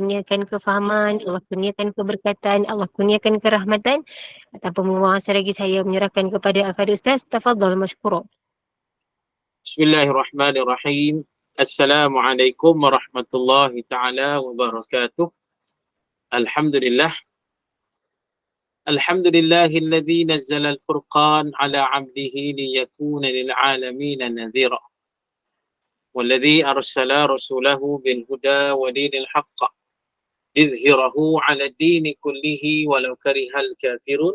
kurniakan kefahaman, Allah kurniakan keberkatan, Allah kurniakan kerahmatan. Tanpa membuang masa lagi, saya menyerahkan kepada Al-Fadhil Ustaz. Tafadhal mashkura. Bismillahirrahmanirrahim. Assalamualaikum warahmatullahi ta'ala wabarakatuh. Alhamdulillah. Alhamdulillahilladzi nazzala al-furqan ala 'abdihi liyakuna lil'alamin nadhira. Walladzi arsala rasulahu bil huda wa dinil haqq lidhhirahu 'ala ad-dini kullihi walau karihal kafirun.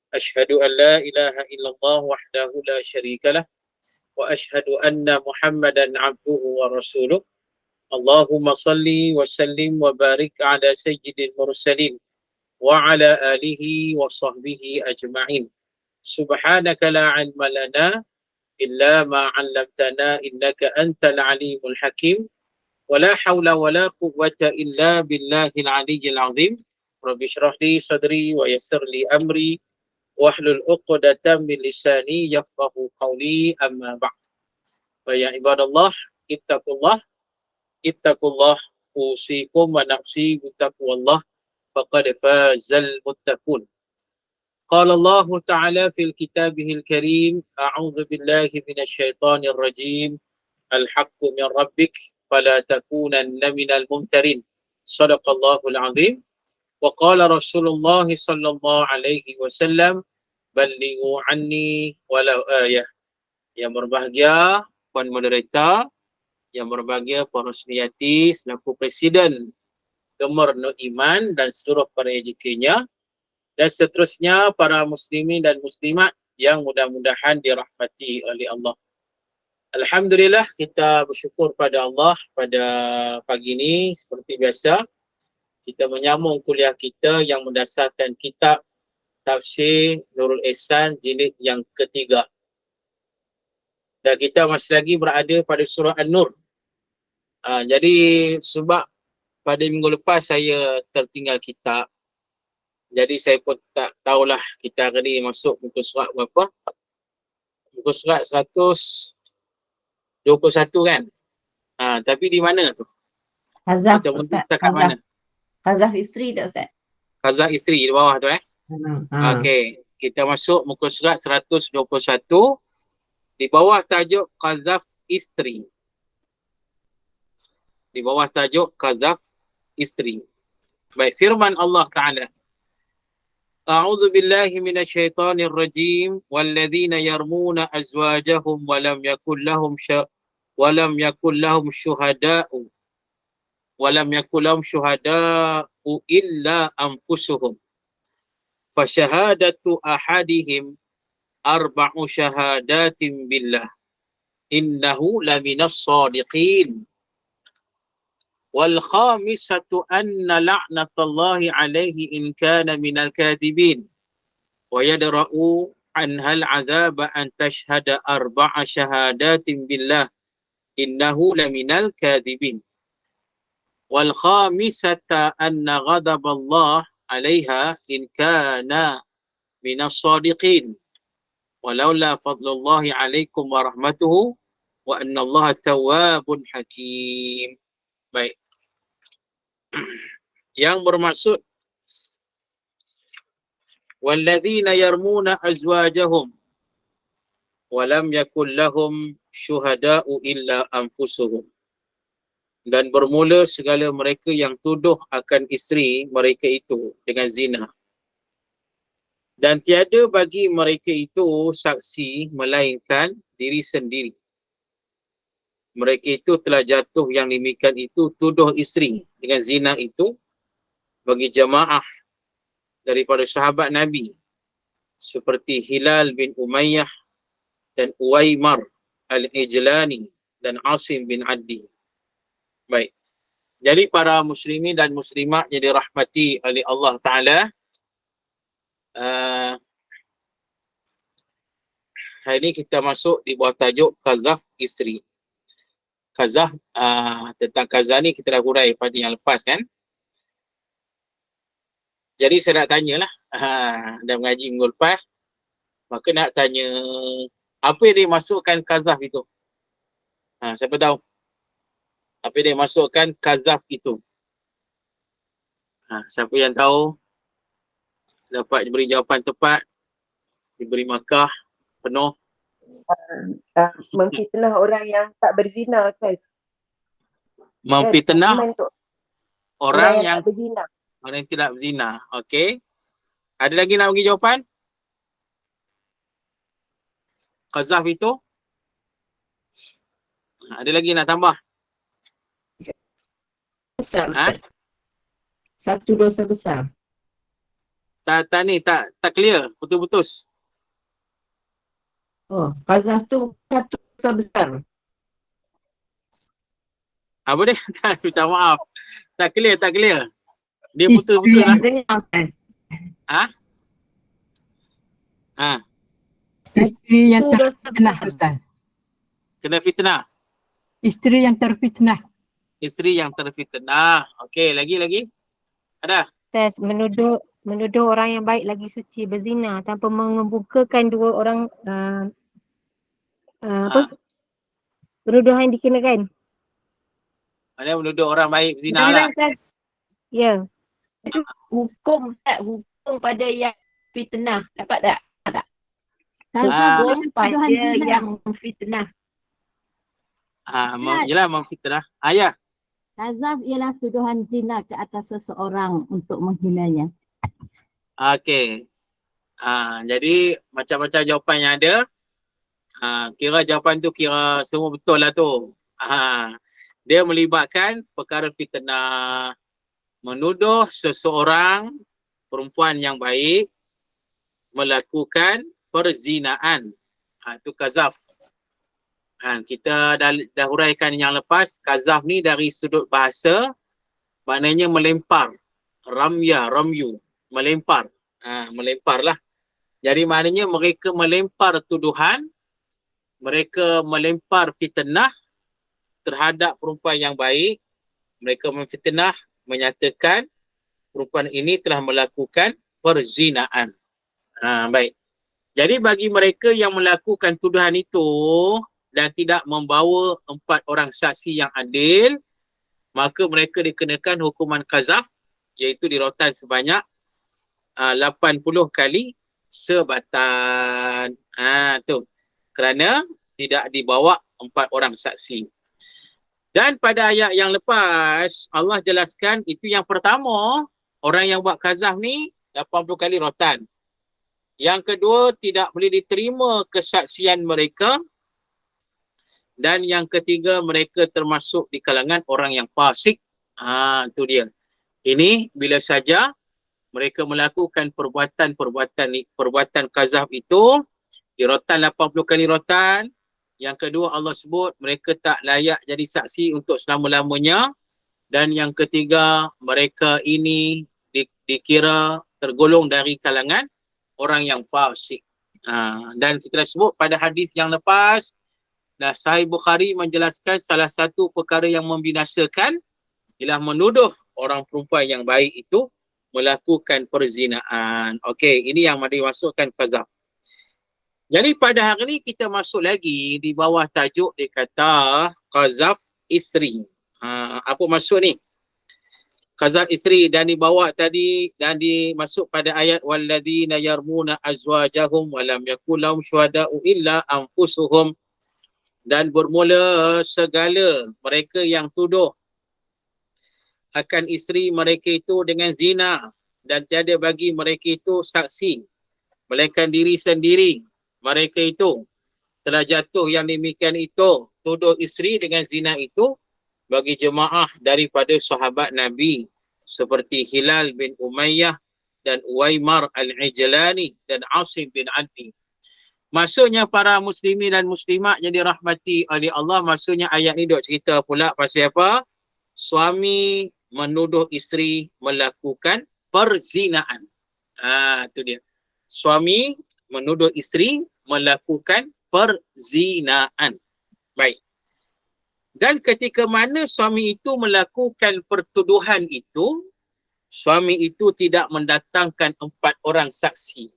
Asyhadu an la ilaha illallah wahdahu la syarika lah wa asyhadu anna Muhammadan 'abduhu wa rasuluh. Allahumma salli wa sallim wa barik ala sayyidil mursalin wa ala alihi wa sahbihi ajma'in. Subhanaka la ilma lana illa ma 'allamtana innaka antal alimul hakim. Wa la hawla wa la quwwata illa billahil aliyyil azim. Rabbi shrah li sadri wa yassir li amri wahlul 'uqdatam min lisani yafqahu qawli, amma ba'd. Wa ya ibadallah, ittaqullah usikum wa nafsi bittaqwallah faqad fazal muttaqun. Qala Allah Ta'ala fil kitabihil karim, a'udzu billahi minasyaitonir rajim. Al-haqqu min rabbik fala takunanna minal mumtarin. Shadaqallahul azim. Wa qala Rasulullah sallallahu alaihi wasallam, ballighu anni walau ayah. Yang berbahagia Puan Moderator, yang berbahagia Puan Rosniyati selaku Presiden Gemar Nur Iman dan seluruh para AJK-nya, dan seterusnya para muslimin dan muslimat yang mudah-mudahan dirahmati oleh Allah. Alhamdulillah, kita bersyukur pada Allah pada pagi ini seperti biasa kita menyambung kuliah kita yang mendasarkan kitab Tafsir Nurul Ihsan jilid yang ketiga. Dan kita masih lagi berada pada surah An-Nur. Jadi sebab pada minggu lepas saya tertinggal kitab, jadi saya pun tak tahulah kita hari ni masuk muka surat berapa. Muka surat 121 kan. Tapi di mana tu? Khazaf, Kita Ustaz. kat mana? Khazaf isteri tak, Ustaz? Khazaf isteri di bawah tu Okey, kita masuk muka surat 121 di bawah tajuk Khazaf isteri. Di bawah tajuk Khazaf isteri. Baik, firman Allah Ta'ala. A'udzu billahi minasyaitonir rajim. Walladzina yarmuna azwajahum wa lam yakul lahum syuhada'u illa anfusuhum. Fasyahadatu ahadihim arba'u syahadatin billah innahu laminas shadiqin. Wal khamisatu anna la'natallahi alaihi in kana minal kadhibin wa yadra'u anhal azaba an tashhada arba'a syahadatin billah innahu laminal kadhibin. Wal khamisata anna ghadaballah alaiha in kana minas shadiqin walaula fadlullahi alaikum wa rahmatuhu wa anna allaha tawwabun hakim. Baik. Yang bermaksud walladzina yarmuna azwajahum wa lam yakul lahum syuhada'u illa anfusuhum, dan bermula segala mereka yang tuduh akan isteri mereka itu dengan zina, dan tiada bagi mereka itu saksi melainkan diri sendiri. Mereka itu telah jatuh yang demikian itu tuduh isteri dengan zina itu bagi jamaah daripada sahabat Nabi seperti Hilal bin Umayyah dan Uwaimar al-Ijlani dan Asim bin Addi. Baik. Jadi para muslimin dan muslimat yang dirahmati oleh Allah Ta'ala, hari ini kita masuk di bawah tajuk Khazaf isteri. Khazaf, tentang Khazaf ni kita dah hurai pada yang lepas kan. Jadi saya nak tanyalah, dah mengaji minggu lepas, maka nak tanya apa yang dimasukkan Khazaf itu? Siapa tahu? Apa yang dimasukkan Khazaf itu? Siapa yang tahu dapat diberi jawapan tepat, diberi markah penuh. Memfitnah orang yang tak berzina, Ustaz. Memfitnah Hukuman untuk orang yang tak berzina. orang yang tidak berzina. Okey. Ada lagi nak bagi jawapan? Qazaf itu? Ada lagi nak tambah? Besar, Ha? Ustaz. Satu dosa besar. Tak clear, putus-putus. Oh, qazaf tu satu dosa besar. Apa dia? Minta maaf. Tak clear. Dia Isteri putus-putus lah. Dengar, Ustaz. Isteri yang Satu dosa terfitnah, besar. Ustaz. Kena fitnah. Isteri yang terfitnah. Isteri yang terfitnah. Okey, lagi. Ada? Ustaz, menuduh orang yang baik lagi suci berzina tanpa mengemukakan dua orang penuduhan dikenakan. Mana menuduh orang baik berzina Betul lah. Ustaz. Ya. Hukum, Ustaz. Hukum pada yang fitnah. Dapat tak? Ah. Hukum pada yang fitnah. Yelah memfitnah. Ya. Qazaf ialah tuduhan zina ke atas seseorang untuk menghinanya. Okey. Jadi macam-macam jawapan yang ada. Kira jawapan tu kira semua betul lah tu. Dia melibatkan perkara fitnah, menuduh seseorang perempuan yang baik melakukan perzinaan. Itu qazaf. Kita dah huraikan yang lepas, qazaf ni dari sudut bahasa maknanya melempar. Ramyu, melempar. Melempar lah. Jadi maknanya mereka melempar tuduhan, mereka melempar fitnah terhadap perempuan yang baik. Mereka memfitnah, menyatakan perempuan ini telah melakukan perzinaan. Baik. Jadi bagi mereka yang melakukan tuduhan itu dan tidak membawa 4 orang saksi yang adil, maka mereka dikenakan hukuman qazaf, iaitu dirotan sebanyak 80 kali sebatan. Tu. Kerana tidak dibawa 4 orang saksi. Dan pada ayat yang lepas, Allah jelaskan itu yang pertama, orang yang buat qazaf ni 80 kali rotan. Yang kedua, tidak boleh diterima kesaksian mereka. Dan yang ketiga, mereka termasuk di kalangan orang yang fasik. Itu dia. Ini bila saja mereka melakukan perbuatan qazaf itu, dirotan 80 kali rotan. Yang kedua, Allah sebut mereka tak layak jadi saksi untuk selama-lamanya. Dan yang ketiga, mereka ini dikira tergolong dari kalangan orang yang fasik. Dan kita dah sebut pada hadis yang lepas, Sahih Bukhari menjelaskan salah satu perkara yang membinasakan ialah menuduh orang perempuan yang baik itu melakukan perzinaan. Okey, ini yang dimasukkan qazaf. Jadi pada hari ini kita masuk lagi di bawah tajuk dia kata qazaf isteri. Apa maksud ni? Qazaf isteri dan dibawa tadi dan dimasuk pada ayat walladzina yarmuna azwajahum wa lam yakul lahum syuhada'u illa anfusuhum, dan bermula segala mereka yang tuduh akan isteri mereka itu dengan zina dan tiada bagi mereka itu saksi melainkan diri sendiri. Mereka itu telah jatuh yang demikian itu, tuduh isteri dengan zina itu bagi jemaah daripada sahabat Nabi seperti Hilal bin Umayyah dan Uwaimar al-Ijlani dan Asim bin Adi. Maksudnya para muslimin dan muslimat yang dirahmati oleh Allah, maksudnya ayat ni duk cerita pula pasal apa? Suami menuduh isteri melakukan perzinaan. Itu dia. Suami menuduh isteri melakukan perzinaan. Baik. Dan ketika mana suami itu melakukan pertuduhan itu, suami itu tidak mendatangkan 4 orang saksi.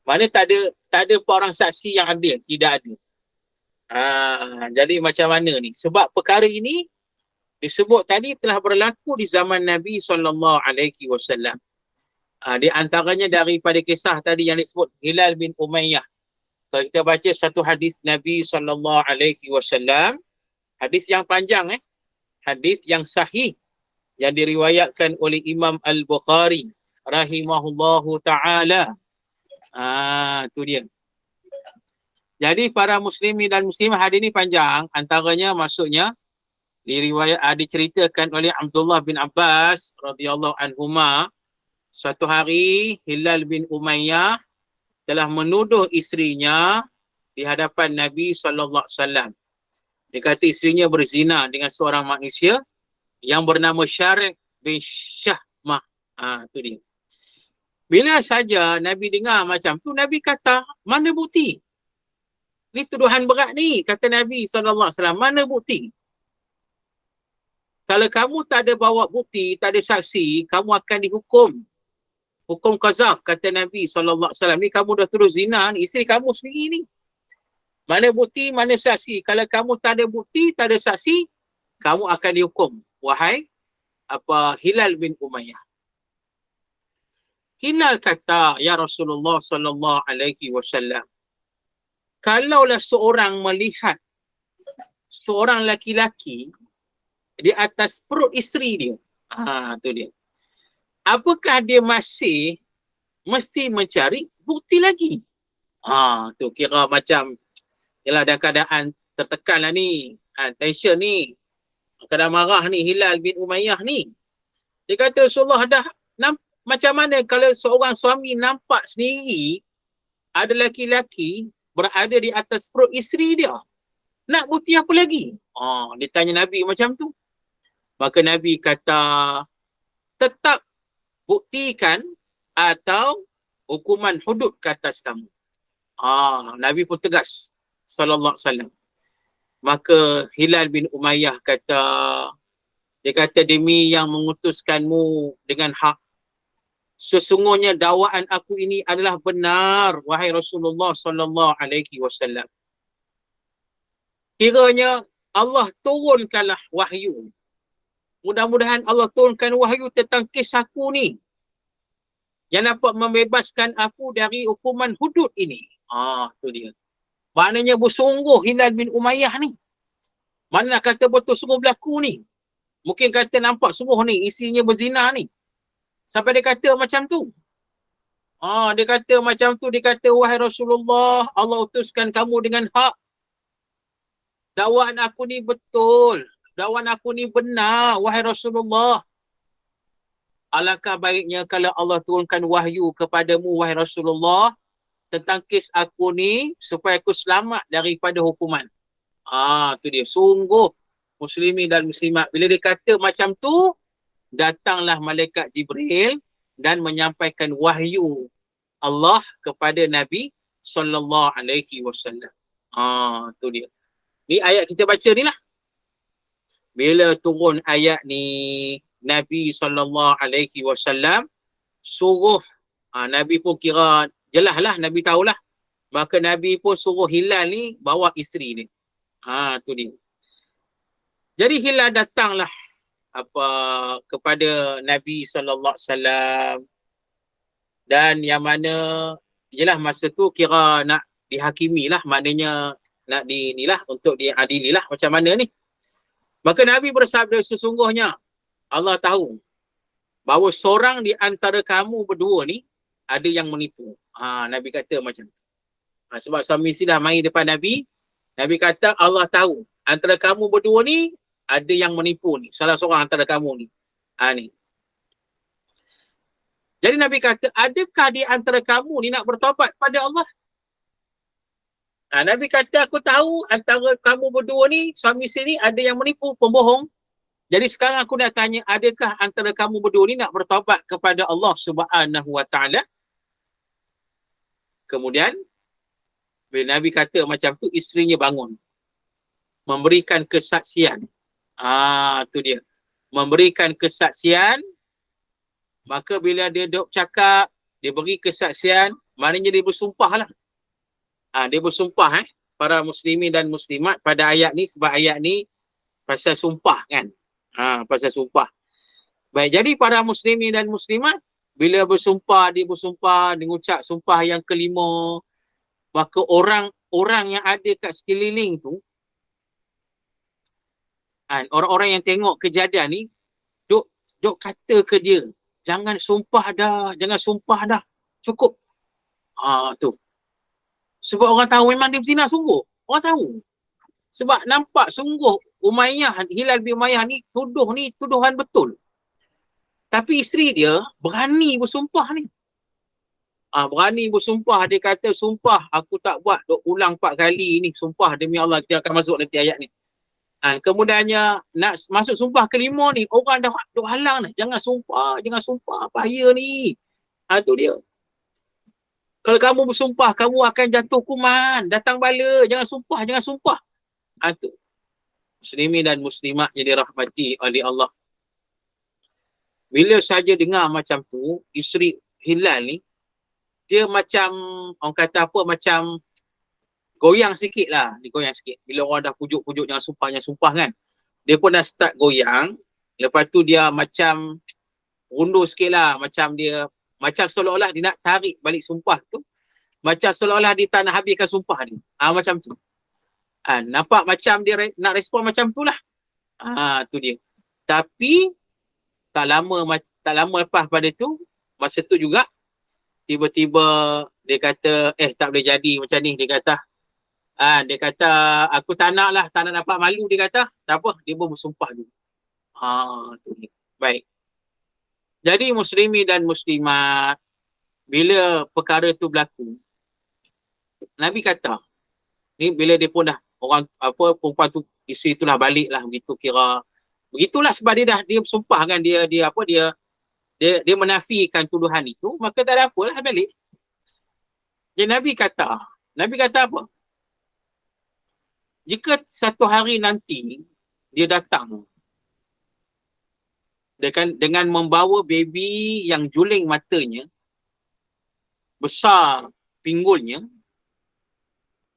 Mana tak ada 4 orang saksi yang adil, tidak ada. Jadi macam mana ni? Sebab perkara ini disebut tadi telah berlaku di zaman Nabi SAW. Di antaranya daripada kisah tadi yang disebut Hilal bin Umayyah. Kalau kita baca satu hadis Nabi SAW, hadis yang panjang, hadis yang sahih yang diriwayatkan oleh Imam Al-Bukhari rahimahullahu ta'ala. Itu dia. Jadi para muslimin dan muslimah, hadis ini panjang. Antaranya maksudnya diceritakan oleh Abdullah bin Abbas radhiyallahu anhuma, suatu hari Hilal bin Umayyah telah menuduh isterinya di hadapan Nabi SAW. Dia kata isterinya berzina dengan seorang manusia yang bernama Syarq bin Syahmah. Itu dia. Bila saja Nabi dengar macam tu, Nabi kata, mana bukti? Ni tuduhan berat ni, kata Nabi SAW. Mana bukti? Kalau kamu tak ada bawa bukti, tak ada saksi, kamu akan dihukum. Hukum qazaf, kata Nabi SAW. Ni kamu dah terus zina ni, isteri kamu sendiri ni. Mana bukti, mana saksi? Kalau kamu tak ada bukti, tak ada saksi, kamu akan dihukum. Wahai Hilal bin Umayyah. Hilal kata, ya Rasulullah SAW, kalaulah seorang melihat seorang laki-laki di atas perut isteri dia, tu dia, apakah dia masih mesti mencari bukti lagi? Tu kira macam, yalah, dalam keadaan tertekan lah ni, tension ni, keadaan marah ni, Hilal bin Umayyah ni. Dia kata, Rasulullah, macam mana kalau seorang suami nampak sendiri ada laki-laki berada di atas perut isteri dia? Nak bukti apa lagi? Dia tanya Nabi macam tu. Maka Nabi kata, tetap buktikan atau hukuman hudud ke atas kamu. Nabi pun tegas sallallahu alaihi wasallam. Maka Hilal bin Umayyah kata, dia kata, demi yang mengutuskanmu dengan hak, sesungguhnya dakwaan aku ini adalah benar, wahai Rasulullah sallallahu alaihi wasallam. Kiranya Allah turunkanlah wahyu. Mudah-mudahan Allah turunkan wahyu tentang kes aku ni, yang dapat membebaskan aku dari hukuman hudud ini. Tu dia. Maknanya bersungguh Hilal bin Umayyah ni. Mana nak kata betul sungguh berlaku ni? Mungkin kata nampak sungguh ni, isinya berzina ni. Sampai dia kata macam tu. Dia kata macam tu, dia kata, wahai Rasulullah, Allah utuskan kamu dengan hak. Dakwaan aku ni betul. Dakwaan aku ni benar, wahai Rasulullah. Alangkah baiknya kalau Allah turunkan wahyu kepadamu, wahai Rasulullah, tentang kes aku ni, supaya aku selamat daripada hukuman. Tu dia. Sungguh muslimin dan muslimat, bila dia kata macam tu, datanglah malaikat Jibril dan menyampaikan wahyu Allah kepada Nabi SAW. Tu dia. Ni ayat kita baca ni lah. Bila turun ayat ni, Nabi SAW suruh, Nabi pun kira jelas lah, Nabi tahulah. Maka Nabi pun suruh Hilal ni bawa isteri ni. Tu dia. Jadi Hilal datanglah kepada Nabi SAW, dan yang mana jelah masa tu kira nak dihakimi lah, maknanya nak inilah untuk diadili lah macam mana ni. Maka Nabi bersabda, sesungguhnya Allah tahu bahawa seorang di antara kamu berdua ni ada yang menipu. Nabi kata macam tu. Sebab suami isteri dah main depan Nabi, Nabi kata Allah tahu antara kamu berdua ni ada yang menipu ni. Salah seorang antara kamu ni. Ni. Jadi Nabi kata, adakah di antara kamu ni nak bertaubat pada Allah? Nabi kata, aku tahu antara kamu berdua ni, suami isteri ni ada yang menipu, pembohong. Jadi sekarang aku nak tanya, adakah antara kamu berdua ni nak bertaubat kepada Allah Subhanahu Wa Taala? Kemudian, bila Nabi kata macam tu, isterinya bangun. Memberikan kesaksian. Tu dia. Memberikan kesaksian. Maka bila dia duk cakap, dia beri kesaksian, maknanya dia bersumpah lah. Dia bersumpah para muslimin dan muslimat pada ayat ni, sebab ayat ni pasal sumpah kan. Pasal sumpah. Baik, jadi para muslimin dan muslimat, bila bersumpah, dia berucap sumpah yang kelima, maka orang yang ada kat sekeliling tu, orang-orang yang tengok kejadian ni, duk kata ke dia, jangan sumpah dah, cukup. Tu. Sebab orang tahu memang dia berzina sungguh. Orang tahu. Sebab nampak sungguh Hilal bin Umayyah ni tuduhan betul. Tapi isteri dia berani bersumpah ni. Berani bersumpah, dia kata sumpah aku tak buat, duk ulang 4 kali ni, sumpah demi Allah. Kita akan masuk nanti ayat ni. Kemudiannya nak masuk sumpah kelima ni, orang dah duk halang ni, jangan sumpah, bahaya ni. Tu dia. Kalau kamu bersumpah, kamu akan jatuh hukuman, datang bala, jangan sumpah. Tu. Muslimin dan muslimat yang dirahmati oleh Allah. Bila saja dengar macam tu, isteri Hilal ni, dia macam, orang kata apa, macam goyang sikit lah. Dia goyang sikit. Bila orang dah pujuk-pujuk jangan sumpah kan. Dia pun dah start goyang. Lepas tu dia macam rundur sikit lah. Macam seolah-olah dia nak tarik balik sumpah tu. Macam seolah-olah dia tak nak habiskan sumpah ni. Macam tu. Nampak macam dia nak respon macam tu lah. Tu dia. Tapi tak lama lepas pada tu, masa tu juga tiba-tiba dia kata tak boleh jadi macam ni. Dia kata aku tak nak dapat malu. Dia kata tak apa, dia pun bersumpah dulu. Tu dia. Baik. Jadi muslimin dan muslimat, bila perkara tu berlaku, Nabi kata ni, bila dia pun dah perempuan tu, isteri tu lah balik lah, begitulah sebab dia bersumpah kan, dia menafikan tuduhan itu, maka tak ada apalah, balik. Jadi Nabi kata apa? Jika satu hari nanti dia datang dengan membawa baby yang juling matanya, besar pinggulnya,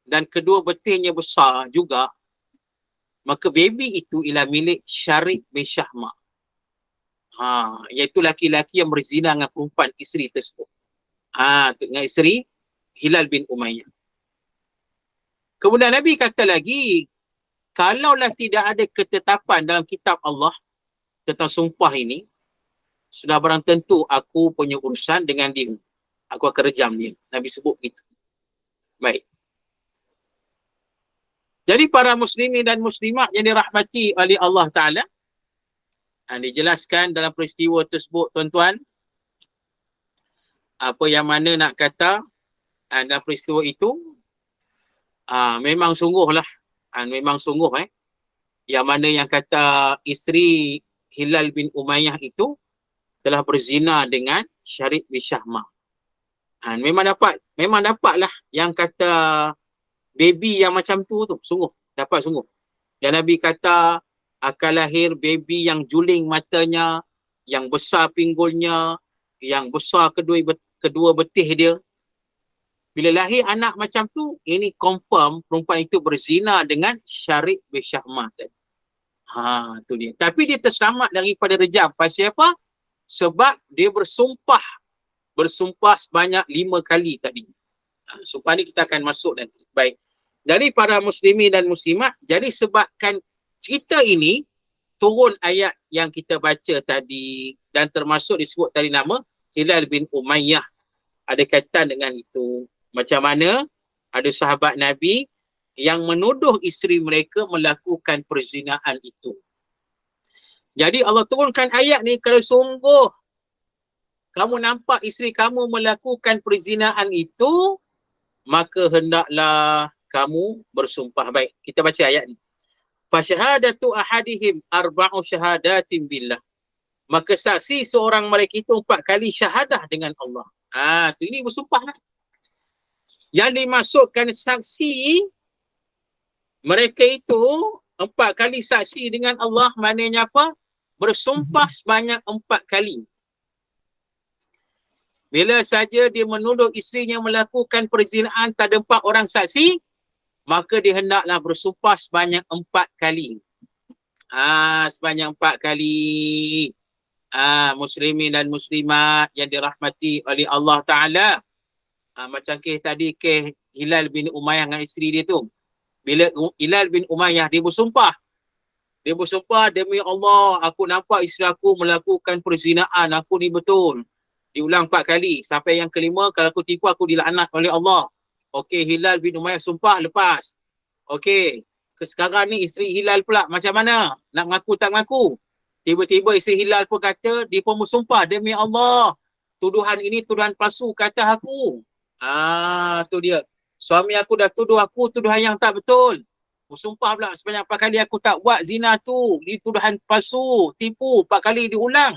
dan kedua betihnya besar juga, maka baby itu ialah milik Syarik bin Syahmah. Iaitu laki-laki yang berzina dengan perempuan isteri tersebut. Dengan isteri Hilal bin Umayyah. Kemudian Nabi kata lagi, kalaulah tidak ada ketetapan dalam kitab Allah tentang sumpah ini, sudah barang tentu aku punya urusan dengan dia. Aku akan rejam dia. Nabi sebut begitu. Baik. Jadi para muslimin dan muslimat yang dirahmati oleh Allah Ta'ala, dijelaskan dalam peristiwa tersebut, tuan-tuan, apa yang mana nak kata dalam peristiwa itu, memang sungguh yang mana yang kata isteri Hilal bin Umayyah itu telah berzina dengan Syarik bin Syahmah. Memang dapatlah yang kata baby yang macam tu sungguh. Dan Nabi kata akan lahir baby yang juling matanya, yang besar pinggulnya, yang besar kedua betih dia. Bila lahir anak macam tu, ini confirm perempuan itu berzina dengan Syarik bin Syahmah tadi. Tu dia. Tapi dia terselamat daripada rejam. Pasal apa? Sebab dia bersumpah sebanyak 5 kali tadi. Sumpah ni kita akan masuk nanti. Baik. Jadi para muslimin dan muslimat, jadi sebabkan cerita ini turun ayat yang kita baca tadi, dan termasuk disebut tadi nama Hilal bin Umayyah. Ada kaitan dengan itu. Macam mana ada sahabat Nabi yang menuduh isteri mereka melakukan perzinaan itu. Jadi Allah turunkan ayat ni, kalau sungguh kamu nampak isteri kamu melakukan perzinaan itu, maka hendaklah kamu bersumpah. Baik, kita baca ayat ni. Fasyahadatu ahadihim arba'u syahadatin billah. Maka saksi seorang mereka itu 4 kali syahadah dengan Allah. Ini bersumpah lah. Yang dimasukkan saksi mereka itu 4 kali saksi dengan Allah, maknanya apa? Bersumpah sebanyak 4 kali. Bila saja dia menuduh isterinya melakukan perzinaan, tak ada 4 orang saksi, maka dia hendaklah bersumpah sebanyak 4 kali. Sebanyak 4 kali. Muslimin dan muslimat yang dirahmati oleh Allah Ta'ala. Macam kes tadi, kes Hilal bin Umayyah dengan isteri dia tu. Bila Hilal bin Umayyah dia bersumpah. Dia bersumpah, demi Allah, aku nampak isteri aku melakukan perzinaan. Aku ni betul. Diulang 4 kali. Sampai yang kelima, kalau aku tipu, aku dilaknat oleh Allah. Okey, Hilal bin Umayyah sumpah, lepas. Okey, sekarang ni isteri Hilal pula macam mana? Nak mengaku tak mengaku? Tiba-tiba isteri Hilal pun kata, dia pun bersumpah, demi Allah, tuduhan ini tuduhan palsu ke atas aku. Tu dia. Suami aku dah tuduh aku tuduhan yang tak betul. Bersumpah pula sebanyak 4 kali aku tak buat zina tu. Ini tuduhan palsu, tipu, 4 kali diulang.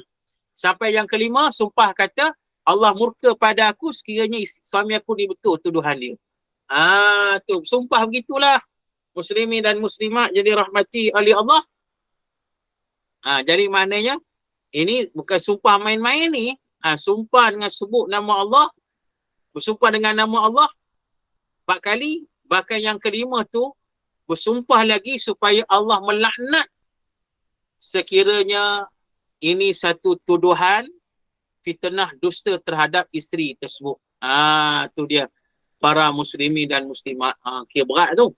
Sampai yang kelima, sumpah kata, Allah murka pada aku sekiranya suami aku ni betul tuduhan dia. Tu sumpah begitulah. Muslimin dan muslimat jadi rahmati oleh Allah. Jadi maknanya ini bukan sumpah main-main ni. Sumpah dengan sebut nama Allah. Bersumpah dengan nama Allah 4 kali. Bahkan yang kelima tu bersumpah lagi supaya Allah melaknat sekiranya ini satu tuduhan fitnah dusta terhadap isteri tersebut. Tu dia para muslimin dan muslimat. Kira berat tu.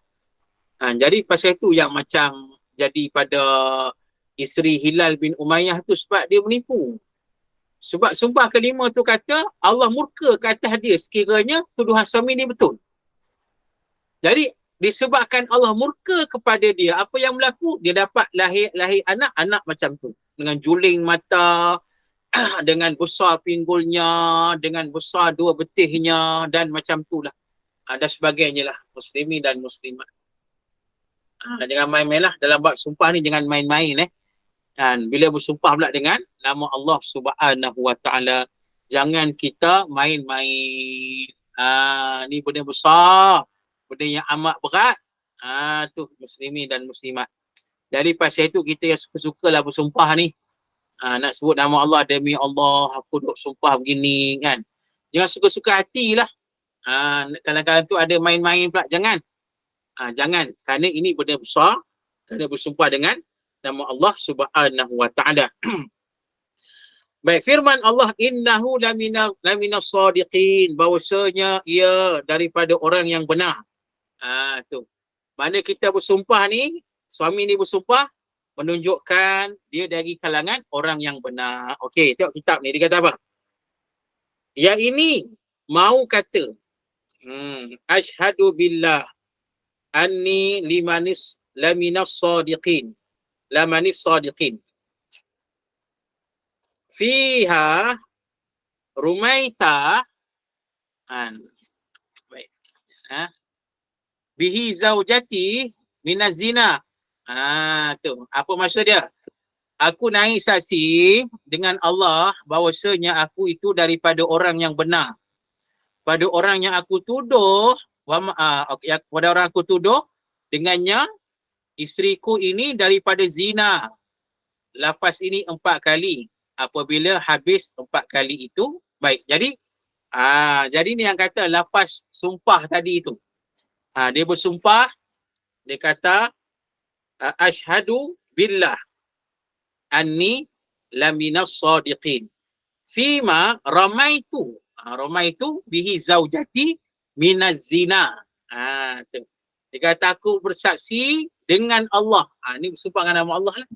Jadi pasal itu yang macam jadi pada isteri Hilal bin Umayyah tu sebab dia menipu. Sebab sumpah kelima tu kata Allah murka ke atas dia sekiranya tuduhan suami ni betul. Jadi disebabkan Allah murka kepada dia, apa yang berlaku? Dia dapat lahir anak macam tu. Dengan juling mata, dengan besar pinggulnya, dengan besar 2 betihnya dan macam tu lah. Dan sebagainya lah. Muslimin dan muslimat. Jangan main-main lah. Dalam bab sumpah ni jangan main-main Dan bila bersumpah pula dengan nama Allah Subhanahu Wa Ta'ala, jangan kita main-main. Ni benda besar. Benda yang amat berat. Tu muslimin dan muslimat. Jadi pasal itu kita yang suka-suka lah bersumpah ni. Nak sebut nama Allah, demi Allah aku duk sumpah begini kan. Jangan suka-suka hati lah. Kadang-kadang tu ada main-main pula. Jangan. Jangan. Kerana ini benda besar. Kerana bersumpah dengan nama Allah Subhanahu Wa Ta'ala. Baik, firman Allah, innahu laminas sadiqin, bahawasanya ia daripada orang yang benar. Tu. Mana kita bersumpah ni, suami ni bersumpah, menunjukkan dia dari kalangan orang yang benar. Okey, tengok kitab ni, dia kata apa? Yang ini mau kata, asyhadu billah anni laminas sadiqin. Lamanis sadiqin. Fiha rumaita baik. Bihi zaujati minaz zina. Tu. Apa maksud dia? Aku naik saksi dengan Allah bahawasanya aku itu daripada orang yang benar. Pada orang yang aku tuduh, pada orang aku tuduh dengannya isteriku ini daripada zina. Lafaz ini 4 kali. Apabila habis 4 kali itu, baik. Jadi ni yang kata lafaz sumpah tadi itu. Dia bersumpah, dia kata asyhadu billah anni laminas sadiqin. Fima ramaitu. Ramaitu bihi zaujati minaz zina. Dia kata aku bersaksi dengan Allah. Ini bersumpah dengan nama Allah lah.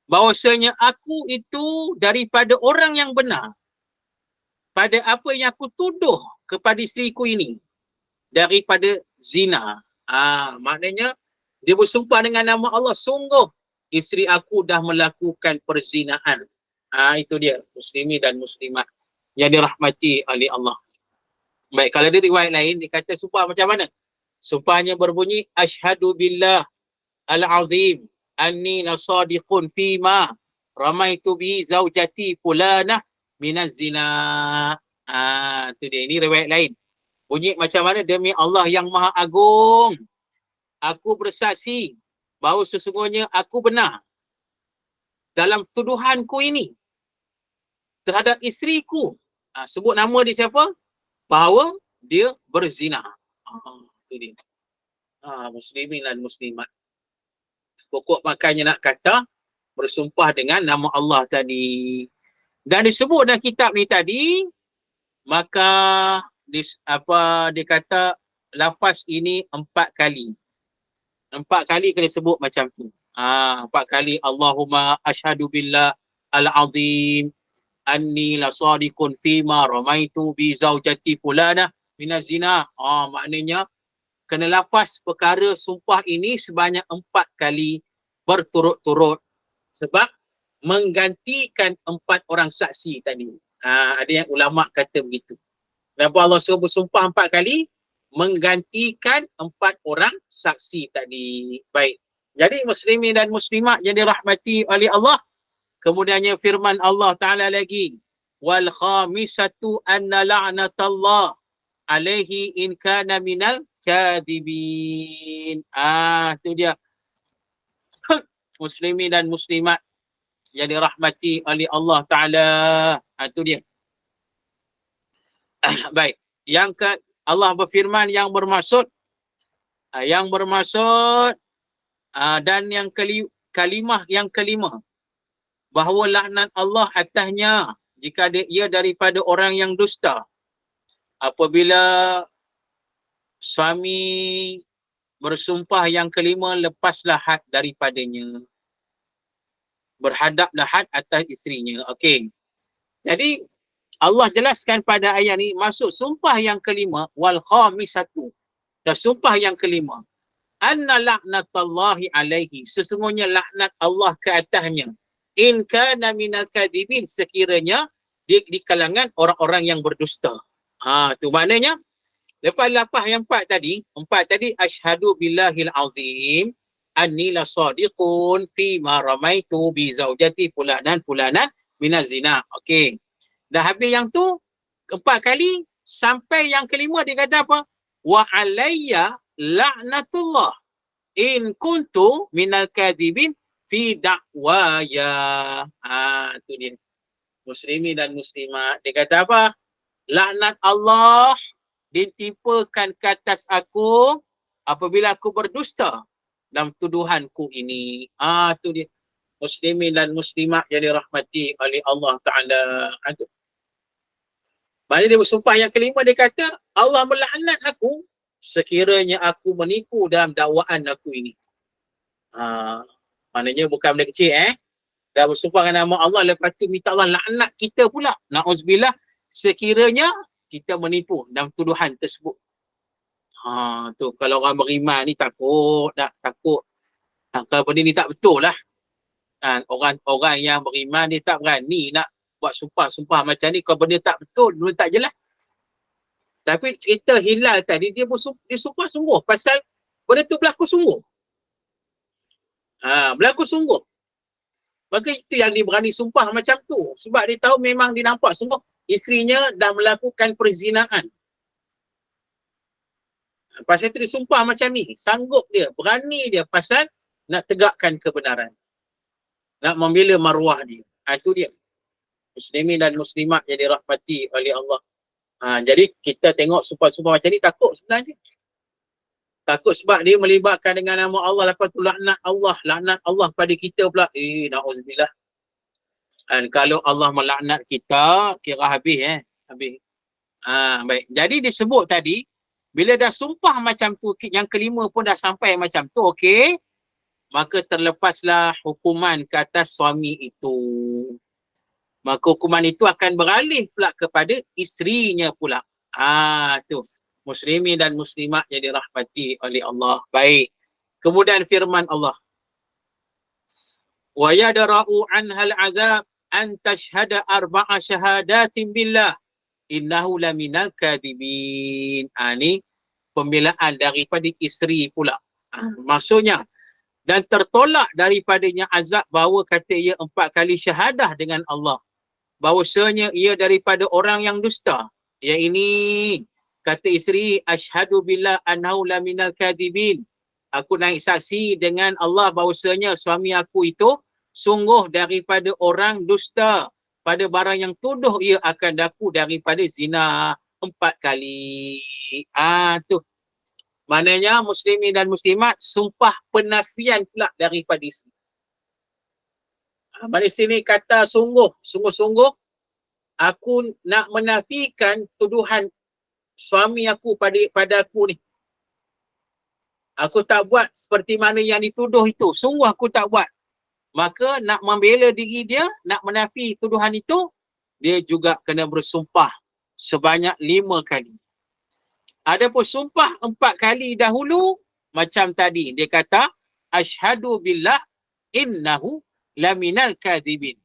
Bahawasanya aku itu daripada orang yang benar pada apa yang aku tuduh kepada isteriku ini daripada zina. Maknanya dia bersumpah dengan nama Allah, sungguh isteri aku dah melakukan perzinaan. Itu dia, muslimin dan muslimat yang dirahmati oleh Allah. Baik, kalau ada riwayat lain dia kata sumpah macam mana? Sumpahnya berbunyi asyhadu billah al-azim anni lasadiqun fima ramaitu bi zaujati fulanah minaz zina. Itu dia. Ini riwayat lain. Bunyi macam mana? Demi Allah yang Maha Agung, aku bersaksi bahawa sesungguhnya aku benar dalam tuduhanku ini terhadap isteriku. Sebut nama dia siapa? Bahawa dia berzina. Itu dia. Muslimin dan muslimat. pokok makannya nak kata bersumpah dengan nama Allah tadi. Dan disebut dalam kitab ni tadi, maka dia kata lafaz ini 4 kali. 4 kali kena sebut macam tu. 4 kali Allahumma asyhadu billah al-azim anni lasadiqun fima ramaitu bi zaujati fulana minaz zina. Maknanya kena lafaz perkara sumpah ini sebanyak 4 kali berturut-turut sebab menggantikan 4 orang saksi tadi. Ada yang ulama kata begitu. Kenapa Allah suruh bersumpah 4 kali? Menggantikan 4 orang saksi tadi. Baik. Jadi muslimin dan muslimat yang dirahmati oleh Allah. Kemudiannya firman Allah Ta'ala lagi. Wal khamisatu anna la'natallah alaihi in kana minal kadhibin. Itu dia. Muslimin dan muslimat yang dirahmati oleh Allah Ta'ala. Itu dia. Baik. Allah berfirman yang bermaksud dan yang kalimah yang kelima bahawa laknat Allah atasnya jika ia daripada orang yang dusta. Apabila suami bersumpah yang kelima, lepaslah had daripadanya. Berhadaplah had atas isterinya. Okey. Jadi Allah jelaskan pada ayat ni maksud sumpah yang kelima wal khamisatu. Dan sumpah yang kelima. Anna la'natallahi alaihi. Sesungguhnya laknat Allah ke atasnya. In kana minal kadhibin. Sekiranya di kalangan orang-orang yang berdusta. Tu maknanya lepas lapah yang 4 tadi asyhadu billahil azim anni lasadiqun fi ma ramaitu bi zaujati fulanan minaz zina. Okey. Dah habis yang tu 4 kali sampai yang kelima dia kata apa? Wa alayya la'natullah in kuntu minal kadhibin fi da'waya. Tu dia. Muslimin dan muslimat. Dia kata apa? Laknat Allah ditimpakan ke atas aku apabila aku berdusta dalam tuduhanku ini. Tu dia. Muslimin dan muslimat yang dirahmati oleh Allah Ta'ala. Maknanya dia bersumpah yang kelima, dia kata Allah melaknat aku sekiranya aku menipu dalam dakwaan aku ini. Maknanya bukan benda kecil Dah bersumpah dengan nama Allah, lepas tu minta Allah laknat kita pula. Na'uzubillah, sekiranya kita menipu dalam tuduhan tersebut. Tu kalau orang beriman ni takut. Kalau benda ni tak betul lah. Orang yang beriman dia tak berani nak buat sumpah macam ni. Kalau benda tak betul, benda tak jelas. Tapi cerita Hilal tadi, dia sumpah sungguh pasal benda tu berlaku sungguh. Berlaku sungguh. Maka itu yang dia berani sumpah macam tu. Sebab dia tahu memang dia nampak sungguh isterinya dah melakukan perzinaan. Pasal itu dia sumpah macam ni. Sanggup dia, berani dia pasal nak tegakkan kebenaran. Nak membela maruah dia. Itu dia. Muslimin dan muslimat yang dirahmati oleh Allah. Jadi kita tengok sumpah-sumpah macam ni takut sebenarnya. Takut sebab dia melibatkan dengan nama Allah, lepas tu laknat Allah pada kita pula. Na'udzubillah. Dan kalau Allah melaknat kita, kira habis habis. Baik. Jadi disebut tadi, bila dah sumpah macam tu, yang kelima pun dah sampai macam tu, okey, maka terlepaslah hukuman ke atas suami itu. Maka hukuman itu akan beralih pula kepada isterinya pula. Tu. Muslimin dan muslimat yang dirahmati oleh Allah. Baik. Kemudian firman Allah. Wa yadra'u anhal azab an tashhada arba'a syahadatin billah innahu laminal kadhibin. Ni pembelaan daripada isteri pula. Maksudnya dan tertolak daripadanya azab bahawa kata ia 4 kali syahadah dengan Allah. Bahawasanya ia daripada orang yang dusta. Yang ini kata isteri, asyhadu billah annahu laminal kadhibin. Aku naik saksi dengan Allah bahawasanya suami aku itu sungguh daripada orang dusta pada barang yang tuduh ia akan daku daripada zina 4 kali. Tu. Maknanya muslimin dan muslimat sumpah penafian pula daripada isteri. Pada sini kata sungguh-sungguh aku nak menafikan tuduhan suami aku pada aku ni. Aku tak buat seperti mana yang dituduh itu. Sungguh aku tak buat. Maka nak membela diri dia, nak menafi tuduhan itu, dia juga kena bersumpah sebanyak 5 kali. Adapun sumpah 4 kali dahulu, macam tadi, dia kata, Ashhadu billah innahu laminal kadhibin.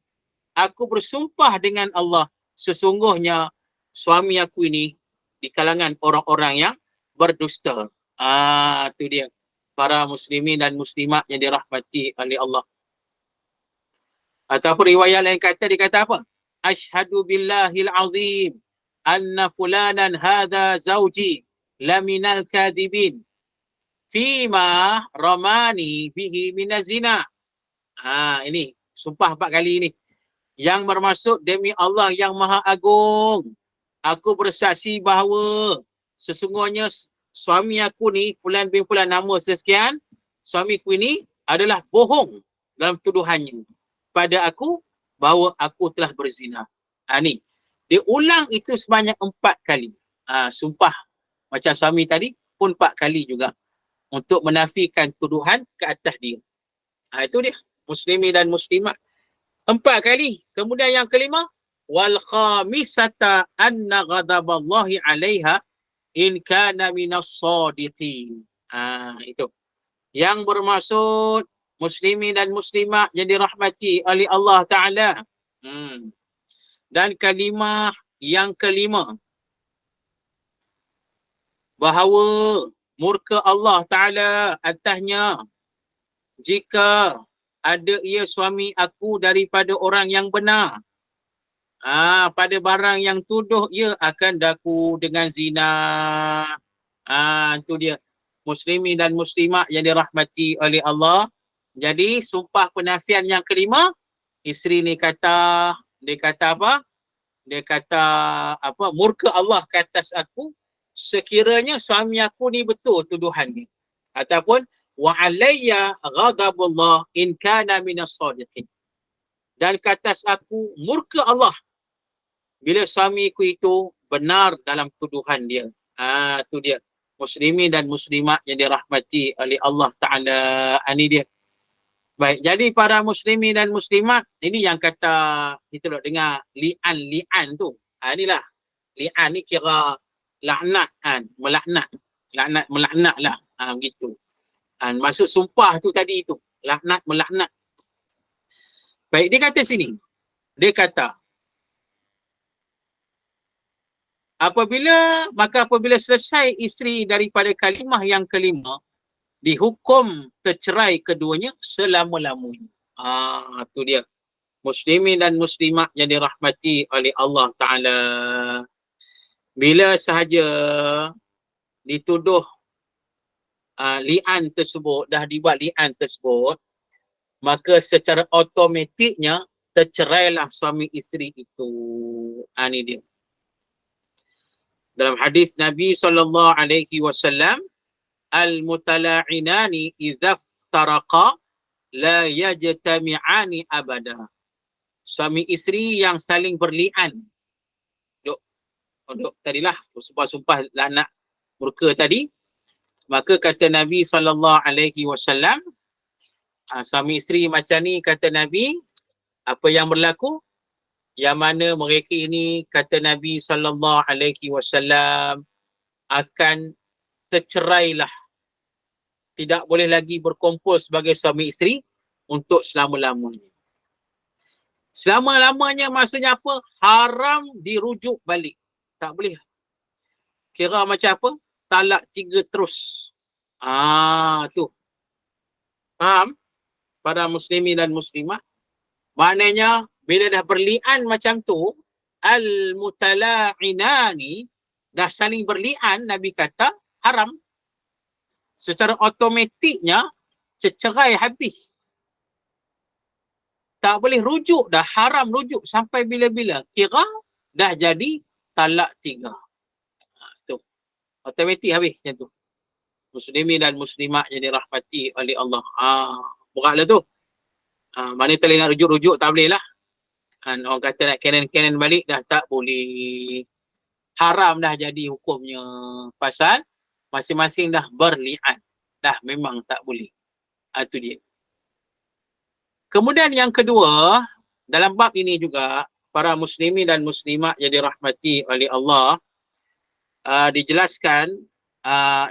Aku bersumpah dengan Allah, sesungguhnya suami aku ini di kalangan orang-orang yang berdusta. Itu dia. Para muslimin dan muslimat yang dirahmati oleh Allah. Ataupun riwayat lain kata, dia kata apa? Ashhadu billahil azim anna fulanan hadha zawji laminal kadhibin fima ramani bihi minazina. Ini sumpah 4 kali ini. Yang bermaksud demi Allah yang Maha Agung, aku bersaksi bahawa sesungguhnya suami aku ni Fulan bin Fulan nama sekian, suamiku ini adalah bohong dalam tuduhannya pada aku bahawa aku telah berzina. Ni dia ulang itu sebanyak 4 kali. Sumpah macam suami tadi pun 4 kali juga untuk menafikan tuduhan ke atas dia. Itu dia muslimin dan muslimat 4 kali. Kemudian yang kelima, wal khamisata anna ghadaballahi 'alaiha in kana minas sadiqin. Itu. Yang bermaksud muslimin dan muslimat yang dirahmati oleh Allah Ta'ala. Dan kalimah yang kelima, bahawa murka Allah Ta'ala atasnya jika ada ia suami aku daripada orang yang benar. Pada barang yang tuduh ia akan daku dengan zina. Itu dia. Muslimin dan muslimat yang dirahmati oleh Allah. Jadi sumpah penafian yang kelima, isteri ni kata, dia kata apa? Dia kata apa? Murka Allah ke atas aku sekiranya suami aku ni betul tuduhan ni. Ataupun wa alayya ghadabullah in kana minas sadiqin. Dan ke atas aku murka Allah bila suamiku itu benar dalam tuduhan dia. Itu dia. Muslimin dan muslimat yang dirahmati oleh Allah Ta'ala. Ini dia. Baik, jadi para muslimin dan muslimat, ini yang kata kita nak dengar li'an tu. Inilah. Li'an ni kira laknat kan, melaknat. Melaknat lah. Begitu. Maksud sumpah tu tadi tu. Laknat, melaknat. Baik, dia kata sini. Dia kata, apabila selesai isteri daripada kalimah yang kelima, dihukum tercerai keduanya selama-lamanya. Itu dia. Muslimin dan muslimat yang dirahmati oleh Allah Ta'ala. Bila sahaja dituduh li'an tersebut, dah dibuat li'an tersebut, maka secara automatiknya tercerailah suami isteri itu. Ini dia. Dalam hadis Nabi SAW, al-mutala'inani idza iftaraqa la yajtami'ani abada. Suami isteri yang saling berli'an. Duk tadilah sumpah laknat murka tadi. Maka kata Nabi SAW, suami isteri macam ni kata Nabi, apa yang berlaku? Yang mana mereka ini kata Nabi SAW akan tercerailah. Tidak boleh lagi berkumpul sebagai suami isteri untuk selama-lamanya. Selama-lamanya maksudnya apa? Haram dirujuk balik. Tak boleh. Kira macam apa? Talak 3 terus. Tu. Faham? Para muslimin dan muslimat. Maknanya bila dah berli'an macam tu, al-mutala'inani, dah saling berli'an, Nabi kata haram. Secara automatiknya cerai habis. Tak boleh rujuk dah, haram rujuk sampai bila-bila. Kira dah jadi talak 3. Tu. Automatik habis macam tu. muslimin dan muslimat yang dirahmati oleh Allah. Beratlah tu. Mana tak boleh nak rujuk-rujuk, tak boleh lah. Orang kata nak canon balik dah tak boleh. Haram dah jadi hukumnya. Pasal masing-masing dah berli'an. Dah memang tak boleh. Itu dia. Kemudian yang kedua, dalam bab ini juga, para muslimin dan muslimat yang dirahmati oleh Allah, dijelaskan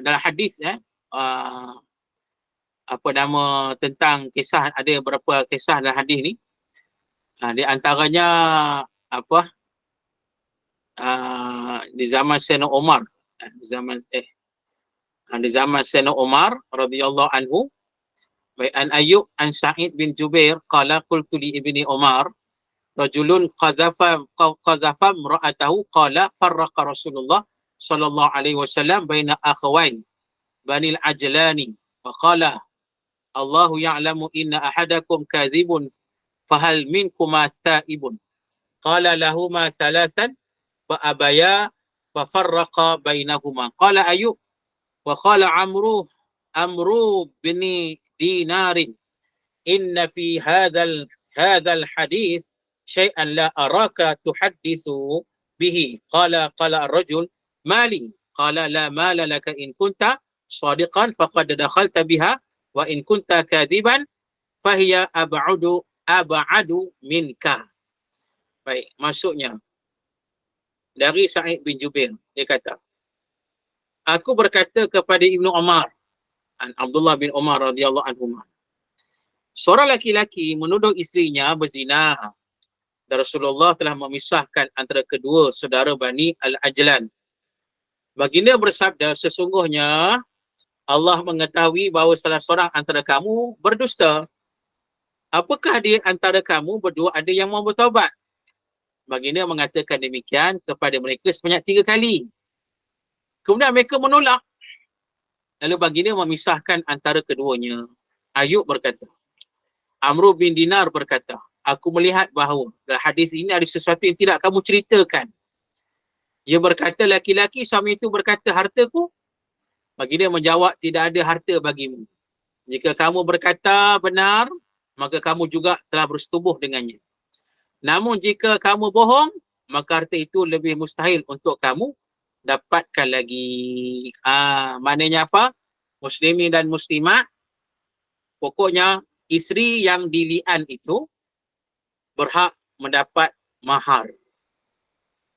dalam hadis tentang kisah, ada beberapa kisah dalam hadis ni. Di antaranya di zaman Sayyidina Umar, di zaman Sayyidina Umar radhiyallahu anhu, an Ayyub an Sa'id bin Jubair qala qultu li ibni Umar rajulun qadhafa imra'atahu qala farraqa Rasulullah sallallahu alaihi wasallam baina akhwayn bani al-Ajlani wa qala Allahu ya'lamu inna ahadakum kadhibun fahal minkuma ta'ibun qala lahuma thalathan fa abaya fa farraqa bainahuma qala Ayyub wa qala Amru bin Dinarin inna fi hadzal hadith syai'an la araka tuhaddisu bihi qala ar-rajul mali qala la mala laka in kunta sadiqan faqad dakhalta biha wa in kunta kadiban fahiya ab'adu minka. Baik, maksudnya dari Sa'id bin Jubair, dia kata, aku berkata kepada Ibnu Umar, Abdullah bin Umar radhiyallahu anhu, seorang laki-laki menuduh isterinya berzina dan Rasulullah telah memisahkan antara kedua saudara Bani Al-Ajlan. Baginda bersabda, sesungguhnya Allah mengetahui bahawa salah seorang antara kamu berdusta. Apakah di antara kamu berdua ada yang mau bertaubat? Baginda mengatakan demikian kepada mereka sebanyak 3 kali. Kemudian mereka menolak. Lalu baginda memisahkan antara keduanya. Ayyub berkata, Amru bin Dinar berkata, aku melihat bahawa dalam hadis ini ada sesuatu yang tidak kamu ceritakan. Ia berkata, laki-laki suami itu berkata, hartaku? Baginda menjawab, tidak ada harta bagimu. Jika kamu berkata benar, maka kamu juga telah bersetubuh dengannya. Namun jika kamu bohong, maka harta itu lebih mustahil untuk kamu dapatkan lagi. Maknanya apa? Muslimin dan muslimat, pokoknya isteri yang dili'an itu berhak mendapat mahar.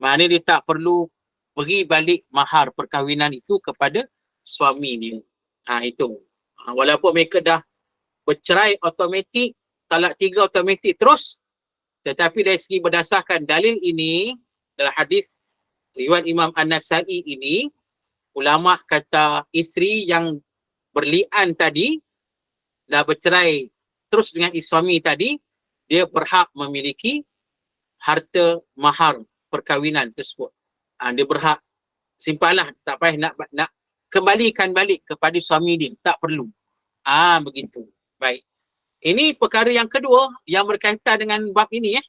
Maknanya dia tak perlu beri balik mahar perkahwinan itu kepada suami dia. Itu. Walaupun mereka dah bercerai automatik, talak 3 automatik terus, tetapi dari segi berdasarkan dalil ini, dalam hadis riwayat Imam An-Nasa'i ini, ulama kata isteri yang berli'an tadi, dah bercerai terus dengan suami tadi, dia berhak memiliki harta mahar perkahwinan tersebut. Dia berhak simpanlah, tak payah nak kembalikan balik kepada suami dia, tak perlu. Begitu. Baik. Ini perkara yang kedua yang berkaitan dengan bab ini,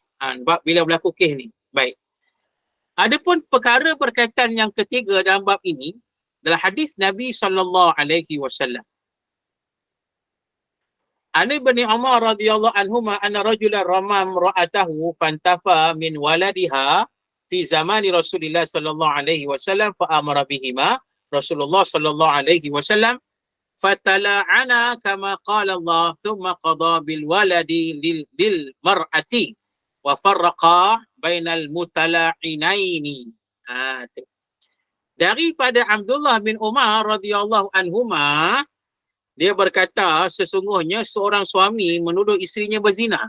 bab bila berlaku kes ni. Baik. Adapun perkara berkaitan yang ketiga dalam bab ini, dalam hadis Nabi SAW. An Ibni Umar radhiyallahu anhuma anna rajulan ramam ra'atahu fantafa min waladiha fi zamani Rasulillah sallallahu alaihi wasallam fa amara bihima Rasulullah sallallahu alaihi wasallam fatala'ana kama qala Allah thumma qada bil waladi lil mar'ati wa farraqa bainal mutala'inaini. Daripada Abdullah bin Umar radhiyallahu anhuma, dia berkata, sesungguhnya seorang suami menuduh isterinya berzina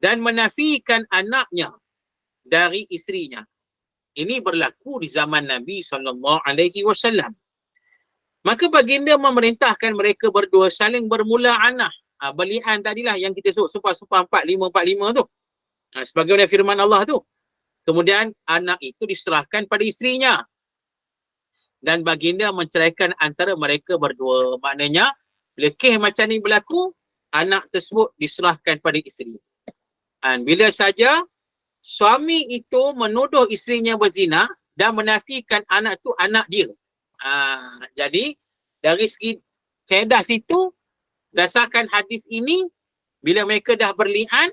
dan menafikan anaknya dari isterinya. Ini berlaku di zaman Nabi SAW. Maka baginda memerintahkan mereka berdua saling bermula'anah. Berli'an tadilah yang kita sebut sumpah-sumpah 4545 tu. Sebagaimana firman Allah tu. Kemudian anak itu diserahkan pada isterinya. Dan baginda menceraikan antara mereka berdua. Maknanya, bila kes macam ni berlaku, anak tersebut diserahkan pada isteri. Dan bila saja suami itu menuduh isterinya berzina dan menafikan anak tu anak dia. Jadi, dari segi kaedah situ, berdasarkan hadis ini, bila mereka dah berli'an,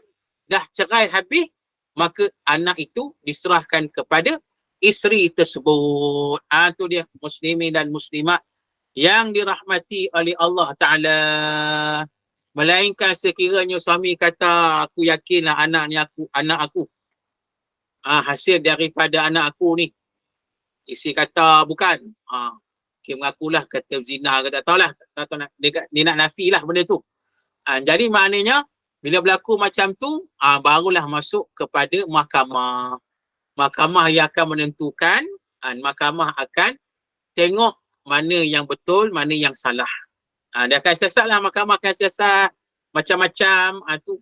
dah cerai habis, maka anak itu diserahkan kepada isteri tersebut. Itu dia muslimin dan muslimat yang dirahmati oleh Allah Ta'ala. Melainkan sekiranya suami kata, aku yakinlah anak aku. Hasil daripada anak aku ni. Isteri kata, bukan. Okay, mengakulah kata zina ke tak tahulah. Tak tahu dia nak nafilah benda tu. Jadi maknanya, bila berlaku macam tu, barulah masuk kepada mahkamah. Mahkamah yang akan menentukan, mahkamah akan tengok mana yang betul, mana yang salah. Dia akan siasat lah, mahkamah akan siasat macam-macam. Tu.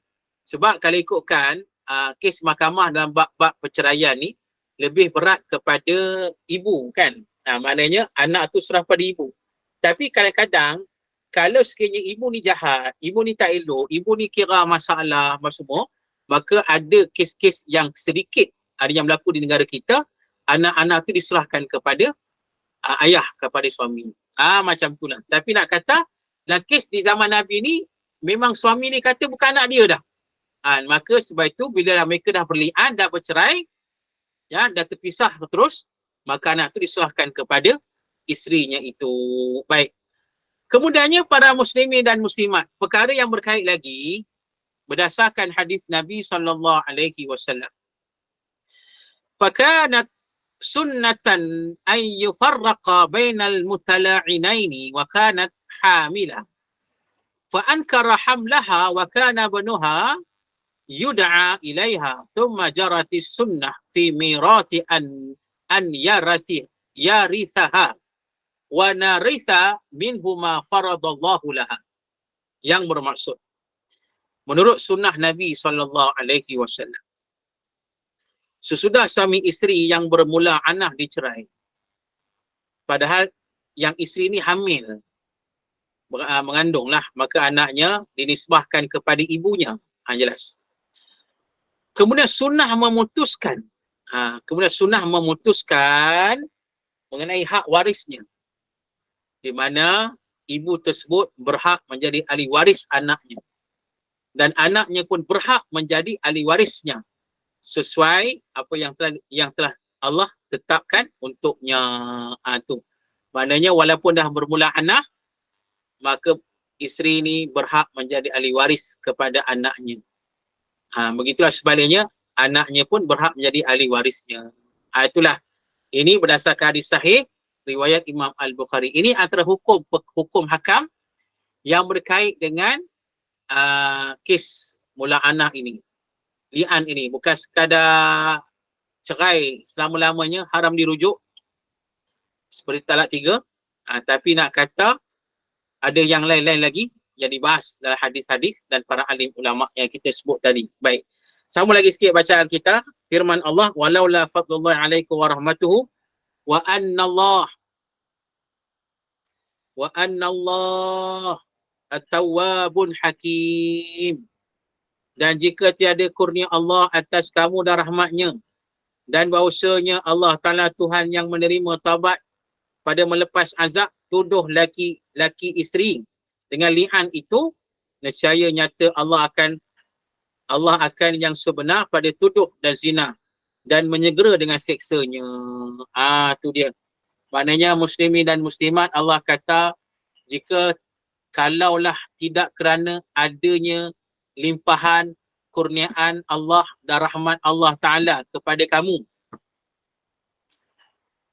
Sebab kalau ikutkan, kes mahkamah dalam bab-bab perceraian ni, lebih berat kepada ibu kan. Maknanya anak tu serah pada ibu. Tapi kadang-kadang, kalau sekiranya ibu ni jahat, ibu ni tak elok, ibu ni kira masalah semua, maka ada kes-kes yang sedikit ada yang berlaku di negara kita, anak-anak tu diserahkan kepada ayah, kepada suami. Macam itulah. Tapi nak kata, dalam kes di zaman Nabi ni, memang suami ni kata bukan anak dia dah. Maka sebab itu, bila mereka dah berli'an, dah bercerai, dah terpisah terus, maka anak tu diserahkan kepada isterinya itu. Baik. Kemudiannya para muslimin dan muslimat, perkara yang berkait lagi, berdasarkan hadis Nabi SAW. Fakanat sunnatan an yufarraqa bainal mutala'inaini wa kanat hamilah. Fa ankara hamlaha wa kana banuha yud'a ilaiha thumma jaratis sunnah fi mirathi an yarithaha wa naritha minhuma faradallahu laha. Yang bermaksud, menurut sunnah Nabi SAW, sesudah suami isteri yang bermula anak dicerai, padahal yang isteri ni hamil, mengandunglah, maka anaknya dinisbahkan kepada ibunya. Jelas. Kemudian sunnah memutuskan, mengenai hak warisnya, di mana ibu tersebut berhak menjadi ahli waris anaknya, dan anaknya pun berhak menjadi ahli warisnya sesuai apa yang telah Allah tetapkan untuknya. Tu. Maknanya walaupun dah bermula anak, maka isteri ni berhak menjadi ahli waris kepada anaknya. Begitulah sebaliknya, anaknya pun berhak menjadi ahli warisnya. Itulah. Ini berdasarkan hadis sahih riwayat Imam Al-Bukhari. Ini antara hukum hakam yang berkait dengan kes mula anak ini. Li'an ini bukan sekadar cerai selama-lamanya, haram dirujuk seperti talak 3, tapi nak kata ada yang lain-lain lagi yang dibahas dalam hadis-hadis dan para alim ulama yang kita sebut tadi. Baik, sambung lagi sikit bacaan kita. Firman Allah, walaula fadlullahi alaikum warahmatuhu wa anna Allah at-tawwabun hakim. Dan jika tiada kurnia Allah atas kamu dan rahmatnya, dan bahawasanya Allah Ta'ala Tuhan yang menerima taubat pada melepas azab tuduh laki isteri dengan li'an itu, nescaya nyata Allah akan yang sebenar pada tuduh dan zina dan menyegera dengan seksanya. Tu dia. Maknanya muslimin dan muslimat, Allah kata, jika kalaulah tidak kerana adanya limpahan kurniaan Allah dan rahmat Allah Ta'ala kepada kamu,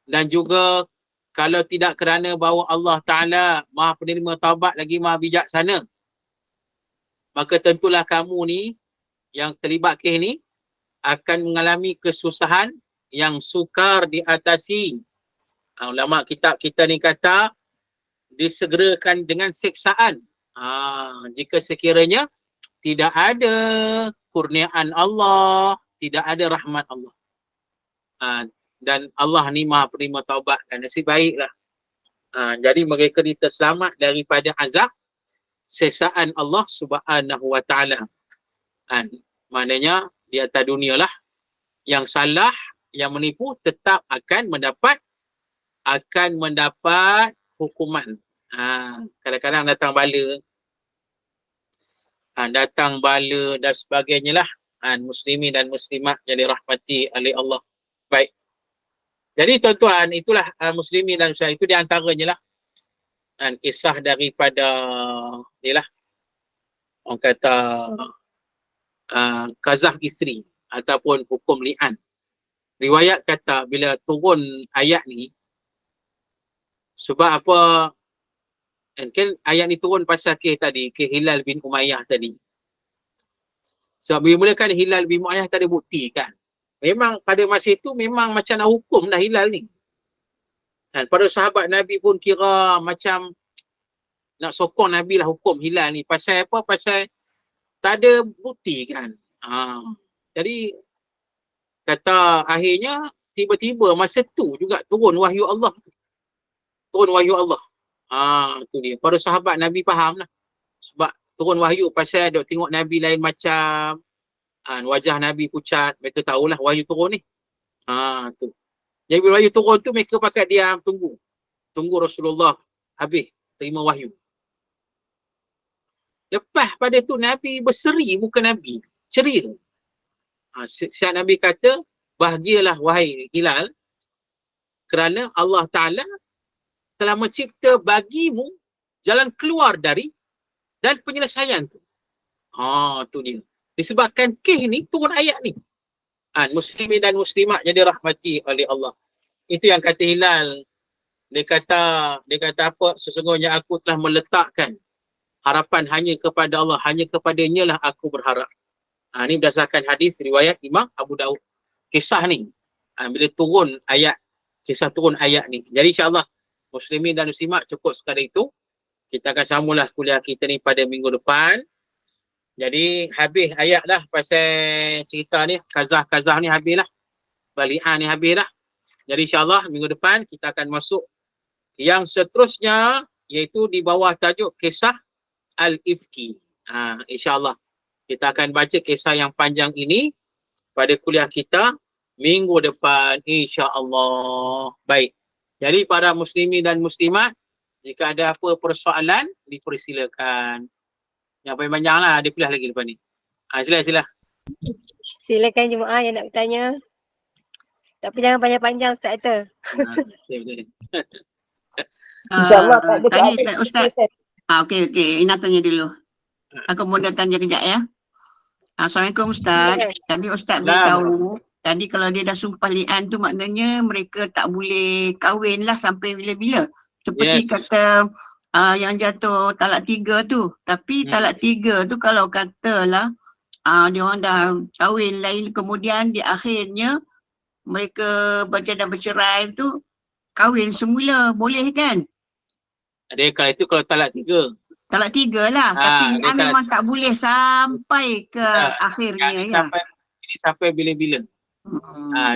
dan juga kalau tidak kerana bahawa Allah Ta'ala Maha penerima taubat lagi Maha bijaksana, maka tentulah kamu ni yang terlibat kes ni akan mengalami kesusahan yang sukar diatasi. Ulama kitab kita ni kata disegerakan dengan seksaan jika sekiranya tidak ada kurniaan Allah, tidak ada rahmat Allah. Dan Allah ni Maha penerima taubat, dan nasib baiklah. Jadi mereka ni terselamat daripada azab sesaan Allah Subhanahu Wa Ta'ala. Maknanya di atas dunia lah, yang salah, yang menipu tetap akan mendapat hukuman. Kadang-kadang datang bala. Datang bala dan sebagainya lah. Muslimin dan muslimat yang dirahmati oleh Allah. Baik. Jadi tuan-tuan, itulah muslimin dan muslimat. Itu di antaranya lah. Kisah daripada inilah orang kata qazaf isteri ataupun hukum li'an. Riwayat kata bila turun ayat ni, sebab apa, kan ayat ni turun pasal kes tadi, kes Hilal bin Umayyah tadi. Sebab bila kan Hilal bin Umayyah tak ada bukti kan. Memang pada masa itu memang macam nak hukum dah Hilal ni. Dan para sahabat Nabi pun kira macam nak sokong Nabi lah hukum Hilal ni. Pasal apa? Pasal tak ada bukti kan. Jadi kata akhirnya tiba-tiba masa tu juga turun wahyu Allah. Turun wahyu Allah. Tu dia. Para sahabat Nabi faham lah. Sebab turun wahyu pasal dok tengok Nabi lain macam. Wajah Nabi pucat. Mereka tahulah wahyu turun ni. Tu. Jadi bila wahyu turun tu mereka pakat diam tunggu. Tunggu Rasulullah habis terima wahyu. Lepas pada tu Nabi berseri muka Nabi. Ceria. Siap Nabi kata, bahagialah wahai Hilal kerana Allah Ta'ala telah mencipta bagimu jalan keluar dari dan penyelesaian tu. Tu dia. Disebabkan kes ni turun ayat ni. Muslimin dan muslimat yang dirahmati oleh Allah. Itu yang kata Hilal. Dia kata apa? Sesungguhnya aku telah meletakkan harapan hanya kepada Allah, hanya kepadanya lah aku berharap. Ini berdasarkan hadis riwayat Imam Abu Daud. Kisah ni bila turun ayat, kisah turun ayat ni. Jadi insya-Allah muslimin dan muslimat cukup sekadar itu. Kita akan sambunglah kuliah kita ni pada minggu depan. Jadi habis ayat dah pasal cerita ni, qazah ni habis lah. Bali'an ni habis dah. Jadi insya-Allah minggu depan kita akan masuk yang seterusnya, iaitu di bawah tajuk kisah Al-Ifki. InsyaAllah kita akan baca kisah yang panjang ini pada kuliah kita minggu depan, insyaAllah. Baik. Jadi para muslimin dan muslimat, jika ada apa persoalan, dipersilakan. Yang paling panjang lah, ada kuliah lagi lepas ni. Sila. Silakan jemaah yang nak bertanya. Tapi jangan panjang-panjang Ustaz kata. Betul. InsyaAllah tak ada Tanya soalan. Ustaz. Okey. Ina tanya dulu. Aku boleh tanya kejap ya. Assalamualaikum Ustaz. Tadi Ustaz beritahu, tadi kalau dia dah sumpah li'an tu maknanya mereka tak boleh kahwin lah sampai bila-bila. Seperti kata yang jatuh talak 3 tu. Tapi talak 3 tu kalau katalah dia orang dah kahwin lain kemudian di akhirnya mereka bercerai tu kahwin semula, boleh kan? Dia kalau itu kalau talak 3. Talak 3 lah. Tapi li'an memang tak boleh sampai ke akhirnya ya. Sampai bila-bila.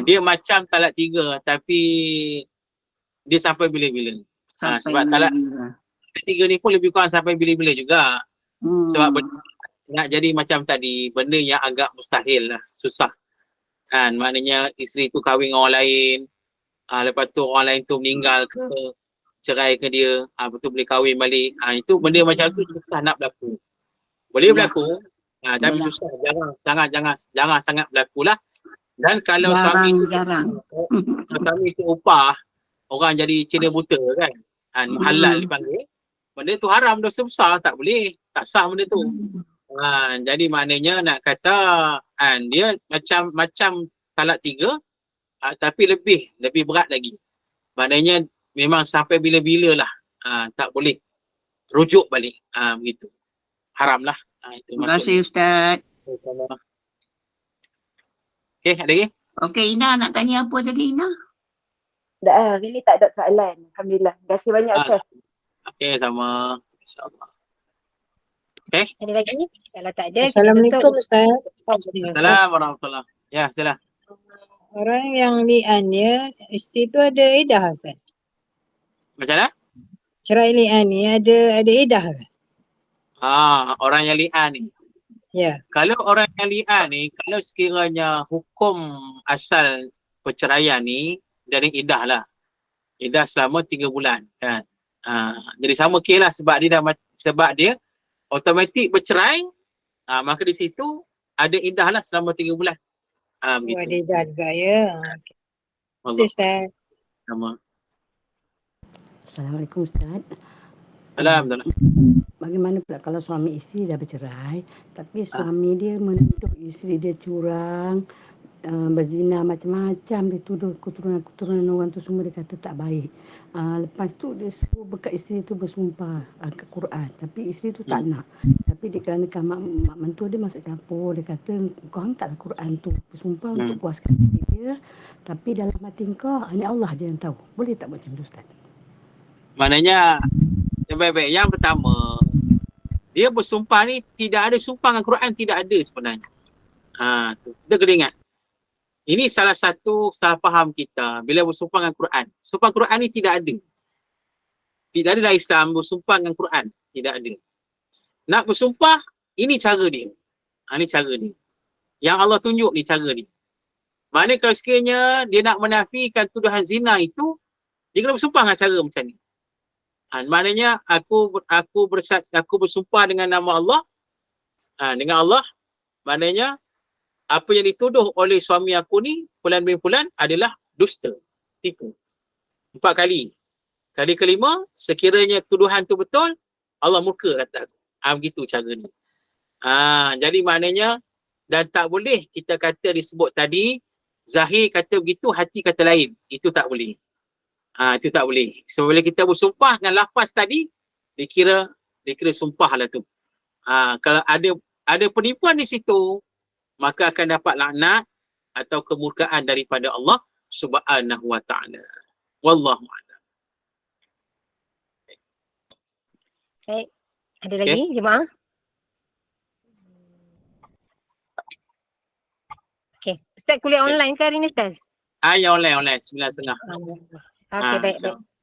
Dia macam talak 3 tapi dia sampai bila-bila. Sebab talak 3 ni pun lebih kurang sampai bila-bila juga. Sebab nak jadi macam tadi, benda yang agak mustahil lah, susah. Maknanya isteri tu kahwin dengan orang lain, lepas tu orang lain tu meninggal ke, cerai ke dia, betul boleh kahwin balik. Itu benda macam tu susah nak berlaku. Boleh berlaku, tapi susah, jarang sangat berlaku lah. Dan kalau suami tu upah, orang jadi cina buta kan, halal dipanggil, benda tu haram, dosa besar, tak boleh, tak sah benda tu. Jadi maknanya nak kata dia macam talak 3, tapi lebih berat lagi. Maknanya memang sampai bila-bila lah, tak boleh rujuk balik, begitu. Haram lah. Itu Terima kasih Ustaz. Okey, ada lagi? Okey, Ina nak tanya apa tadi Ina? Dah, hari ni tak ada soalan. Alhamdulillah. Terima kasih banyak Ustaz. Okey, sama. InsyaAllah. Okey. Ada lagi? Kalau tak ada, Assalamualaikum Ustaz. Assalamualaikum warahmatullahi. Ya, silakan. Orang yang li'an ya, isteri tu ada iddah Ustaz. Macam mana? Cerai li'an ni ada iddah ke? Orang yang li'an ni. Ya. Kalau orang yang li'an ni, kalau sekiranya hukum asal perceraian ni dari iddah lah. Iddah selama 3 bulan kan. Jadi sama kes lah sebab dia automatik bercerai, maka di situ ada iddah lah selama 3 bulan. Ada Begitu. idah juga ya. Okay. Allah. Ustaz. Sama. Assalamualaikum Ustaz. Salam. Bagaimana pula kalau suami isteri dah bercerai tapi suami dia menuduh isteri dia curang, berzina macam-macam, dia tuduh keturunan orang tu semua, dia kata tak baik. Lepas tu dia suruh bekat isteri tu bersumpah ke Quran, tapi isteri tu tak nak. Tapi dia kerana mak mentua dia masuk campur, dia kata kau angkatlah Quran tu bersumpah untuk puaskan diri dia, tapi dalam hati kau ni Allah je yang tahu. Boleh tak buat macam tu Ustaz? Maknanya yang baik-baik. Yang pertama, dia bersumpah ni tidak ada sumpah dengan Quran, tidak ada sebenarnya. Tu. Kita kena ingat. Ini salah satu salah faham kita bila bersumpah dengan Quran. Sumpah Quran ni tidak ada. Tidak ada dalam Islam bersumpah dengan Quran. Tidak ada. Nak bersumpah, ini cara dia. Ini cara dia. Yang Allah tunjuk ni cara dia. Maknanya kalau sekiranya dia nak menafikan tuduhan zina itu, dia kena bersumpah dengan cara macam ni. Maknanya aku bersumpah dengan nama Allah, dengan Allah, maknanya apa yang dituduh oleh suami aku ni, Fulan bin Fulan, adalah dusta, tipu. 4 kali. Kali kelima, sekiranya tuduhan tu betul, Allah murka kata aku. Begitu cara ni. Jadi maknanya, dan tak boleh kita kata disebut tadi, zahir kata begitu, hati kata lain. Itu tak boleh. Itu tak boleh. So bila kita bersumpah dengan lafaz tadi, dikira sumpah lah tu. Kalau ada penipuan di situ, maka akan dapat laknat atau kemurkaan daripada Allah Subhanahu wa ta'ala. Wallahu a'lam. Baik. Ada lagi jemaah? Okey. Ustaz kuliah online ke hari ni Ustaz? Ya online 9.30. Okey, baik.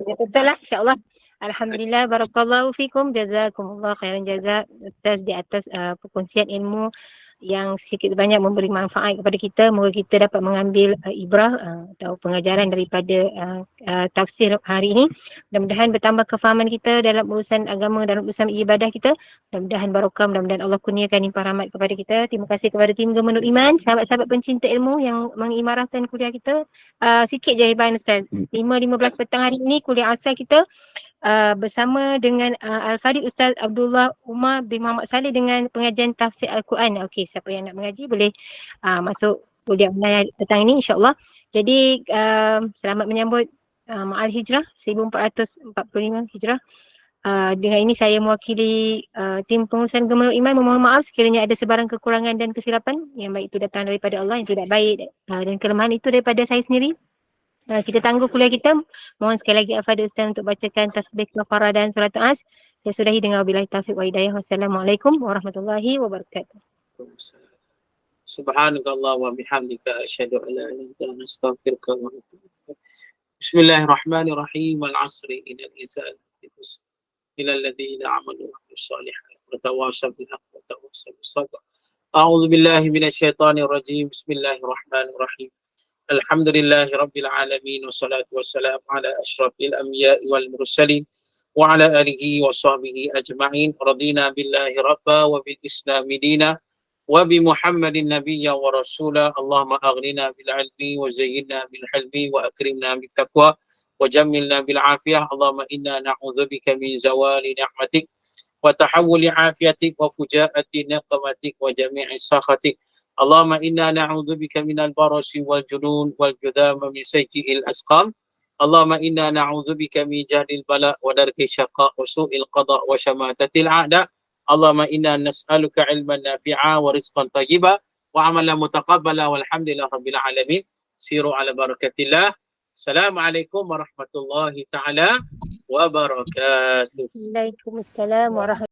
Betul lah, insyaAllah. Alhamdulillah, barakallahu fikum, jazakumullah khairan jazak Ustaz di atas perkongsian ilmu yang sedikit banyak memberi manfaat kepada kita. Moga kita dapat mengambil ibrah atau pengajaran daripada tafsir hari ini. Mudah-mudahan bertambah kefahaman kita dalam urusan agama, dalam urusan ibadah kita. Mudah-mudahan barokah, mudah-mudahan Allah kurniakan limpah rahmat kepada kita. Terima kasih kepada tim Gemenur Iman, sahabat-sahabat pencinta ilmu yang mengimarahkan kuliah kita. Sikit je hibahan Ustaz. 5.15 petang hari ini kuliah asal kita bersama dengan Al-Fadhil Ustaz Abdullah Umar bin Muhammad Saleh dengan pengajian tafsir Al-Quran. Okey, siapa yang nak mengaji boleh masuk kuliah online petang ini insya-Allah. Jadi selamat menyambut Ma'al Hijrah 1445 Hijrah. Dengan ini saya mewakili tim pengurusan Gemenur Iman memohon maaf sekiranya ada sebarang kekurangan dan kesilapan. Yang baik itu datang daripada Allah, yang tidak baik dan kelemahan itu daripada saya sendiri. Kita tangguh kuliah kita. Mohon sekali lagi Al-Fadhil Ustaz untuk bacakan tasbih kafarah dan surat As. Saya sudahi dengan wabillahi taufiq wa hidayah. Wassalamualaikum warahmatullahi wabarakatuh. Subhanakallah wa bihamdika asyhadu an la ilaha illa anta astaghfiruka wa atubu ilaik. Bismillahirrahmanirrahim. Al-'asri innal insana lafi khusr illa alladhina amanu wa 'amilus shalihat wa tawassaw bil haqqi wa tawassaw bis sabr. A'udzu billahi minasyaitonir rajim. Bismillahirrahmanirrahim. Alhamdulillahi Rabbil Alamin wassalatu wassalamu ala ashrafil anbiya'i wal mursalin wa ala alihi wa sahbihi ajma'in. Radina billahi rabba wa bil islami dina wa bi Muhammadin nabiyya wa rasula. Allahumma aghnina bil ilmi wa zayyinna bil hilmi wa akrimna bit taqwa wa jammilna bil afiyah. Allahumma inna na'udzubika min zawali ni'matik wa tahawuli afiyatik wa fujaati niqmatik wa jami'i sakhatik. Allahumma inna na'udzubika minal barasi wal junun wal judama min sayyi'il asqam. Allahumma inna na'udzubika min jahdil bala wa darki syaqa wa su'il qada wa syamatatil a'da. Allahumma inna nas'aluka ilman nafi'a wa rizqan tayyiba wa amalan mutaqabbala walhamdulillah rabbil alamin. Siru ala barakatillah. Assalamualaikum warahmatullahi ta'ala wabarakatuh. Waalaikumsalam warahmatullahi